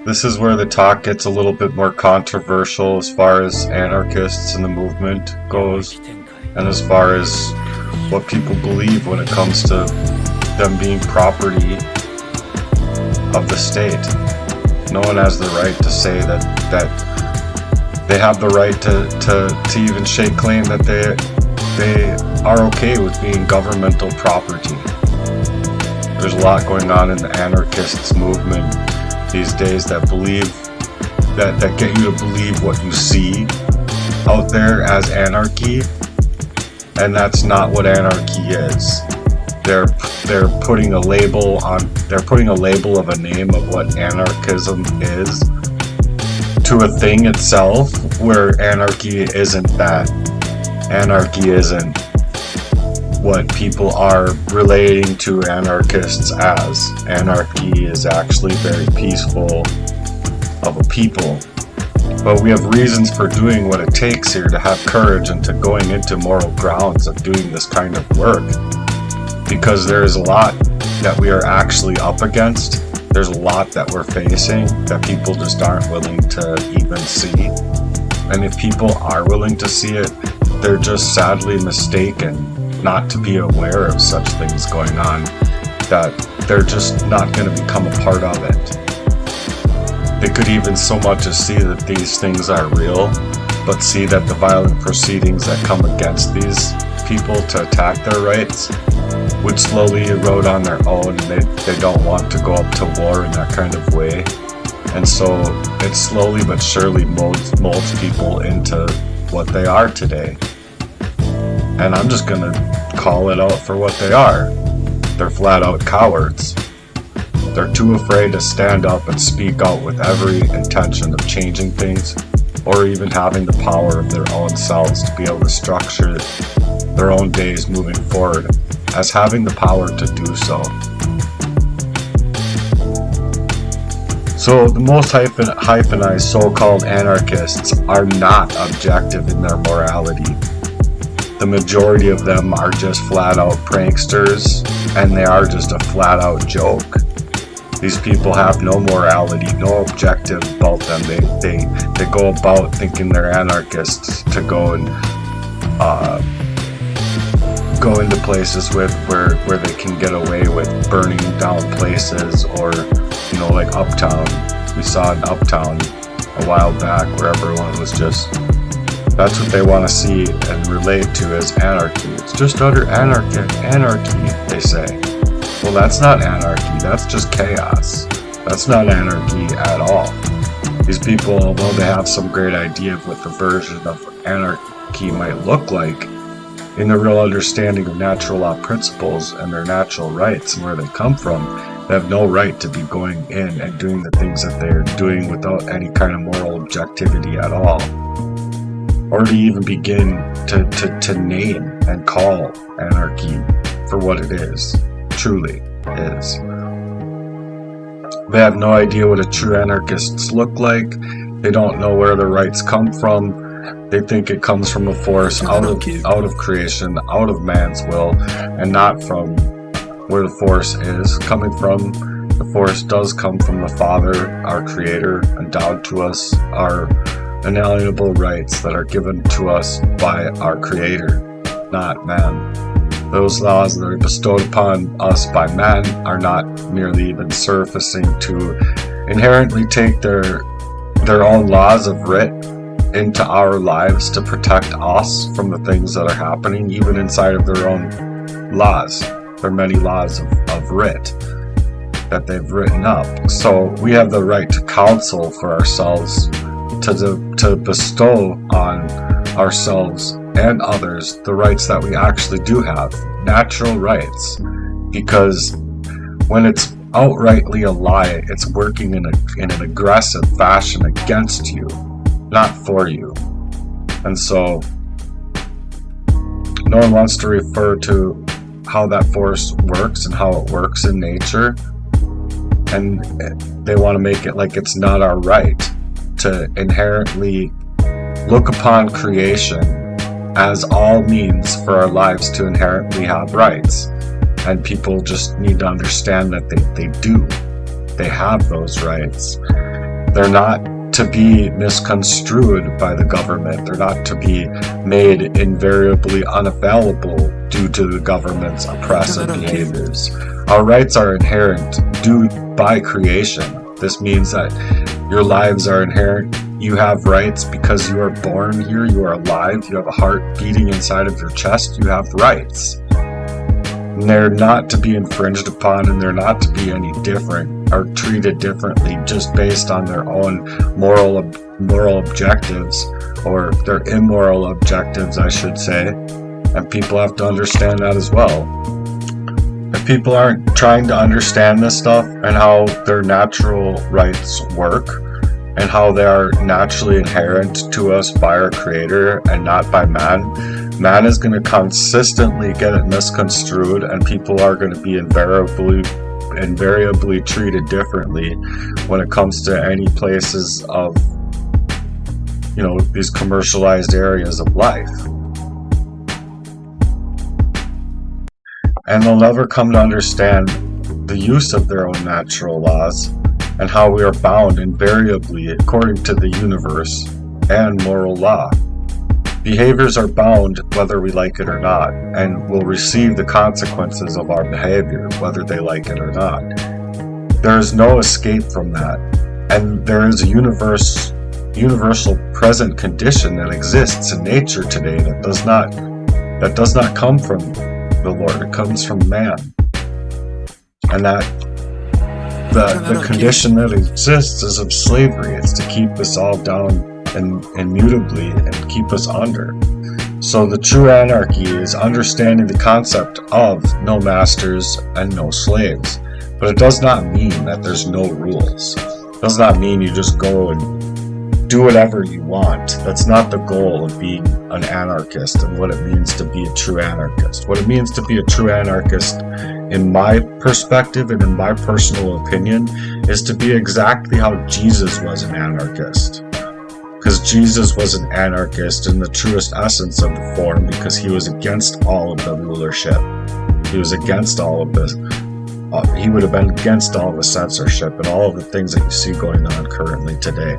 This is where the talk gets a little bit more controversial as far as anarchists and the movement goes, and as far as what people believe when it comes to them being property of the state. No one has the right to say that they have the right to even shake claim that they are okay with being governmental property. There's a lot going on in the anarchists movement these days that believe that get you to believe what you see out there as anarchy, and that's not what anarchy is. They're putting a label of a name of what anarchism is to a thing itself, where anarchy isn't that. Anarchy isn't what people are relating to anarchists as. Anarchy is actually very peaceful of a people. But we have reasons for doing what it takes here to have courage and to going into moral grounds of doing this kind of work. Because there is a lot that we are actually up against. There's a lot that we're facing that people just aren't willing to even see. And if people are willing to see it, they're just sadly mistaken not to be aware of such things going on, that they're just not going to become a part of it. They could even so much as see that these things are real, but see that the violent proceedings that come against these people to attack their rights would slowly erode on their own, and they don't want to go up to war in that kind of way. And so it slowly but surely molds people into what they are today. And I'm just gonna call it out for what they are. They're flat out cowards. They're too afraid to stand up and speak out with every intention of changing things, or even having the power of their own selves to be able to structure their own days moving forward, as having the power to do so. So the most hyphenized so-called anarchists are not objective in their morality. The majority of them are just flat-out pranksters, and they are just a flat-out joke. These people have no morality, no objective about them. They go about thinking they're anarchists to go and go into places where they can get away with burning down places, or like Uptown. We saw in Uptown a while back where everyone was just, that's what they want to see and relate to as anarchy. It's just utter anarchy, they say. Well, that's not anarchy, that's just chaos. That's not anarchy at all. These people, although they have some great idea of what the version of anarchy might look like, in the real understanding of natural law principles and their natural rights and where they come from, they have no right to be going in and doing the things that they're doing without any kind of moral objectivity at all, or to even begin to name and call anarchy for what it is, truly is. They have no idea what a true anarchists look like. They don't know where their rights come from. They think it comes from a force out of creation, out of man's will, and not from where the force is coming from. The force does come from the Father, our Creator, endowed to us our inalienable rights that are given to us by our Creator, not man. Those laws that are bestowed upon us by man are not merely even surfacing to inherently take their own laws of writ into our lives to protect us from the things that are happening, even inside of their own laws. There are many laws of writ that they've written up. So we have the right to counsel for ourselves, to bestow on ourselves and others the rights that we actually do have, natural rights. Because when it's outrightly a lie, it's working in an aggressive fashion against you, not for you. And so no one wants to refer to how that force works and how it works in nature, and they want to make it like it's not our right to inherently look upon creation as all means for our lives to inherently have rights. And people just need to understand that they do. They have those rights. They're not to be misconstrued by the government. They're not to be made invariably unavailable due to the government's oppressive behaviors. Our rights are inherent due by creation. This means that your lives are inherent. You have rights because you are born here, you are alive, you have a heart beating inside of your chest, you have rights. And they're not to be infringed upon, and they're not to be any different or treated differently just based on their own moral objectives, or their immoral objectives, I should say. And people have to understand that as well. If people aren't trying to understand this stuff and how their natural rights work, and how they are naturally inherent to us by our Creator and not by man, man is going to consistently get it misconstrued, and people are going to be invariably treated differently when it comes to any places of, these commercialized areas of life. And they'll never come to understand the use of their own natural laws and how we are bound invariably according to the universe and moral law. Behaviors are bound whether we like it or not, and will receive the consequences of our behavior whether they like it or not. There is no escape from that, and there is a universal present condition that exists in nature today that does not come from the Lord. It comes from man, and that the condition that exists is of slavery. It's to keep us all down and immutably and keep us under. So the true anarchy is understanding the concept of no masters and no slaves. But it does not mean that there's no rules. It does not mean you just go and do whatever you want. That's not the goal of being an anarchist and what it means to be a true anarchist. What it means to be a true anarchist, in my perspective and in my personal opinion, is to be exactly how Jesus was an anarchist. Because Jesus was an anarchist in the truest essence of the form, because he was against all of the rulership. He was against all of this. He would have been against all the censorship and all of the things that you see going on currently today.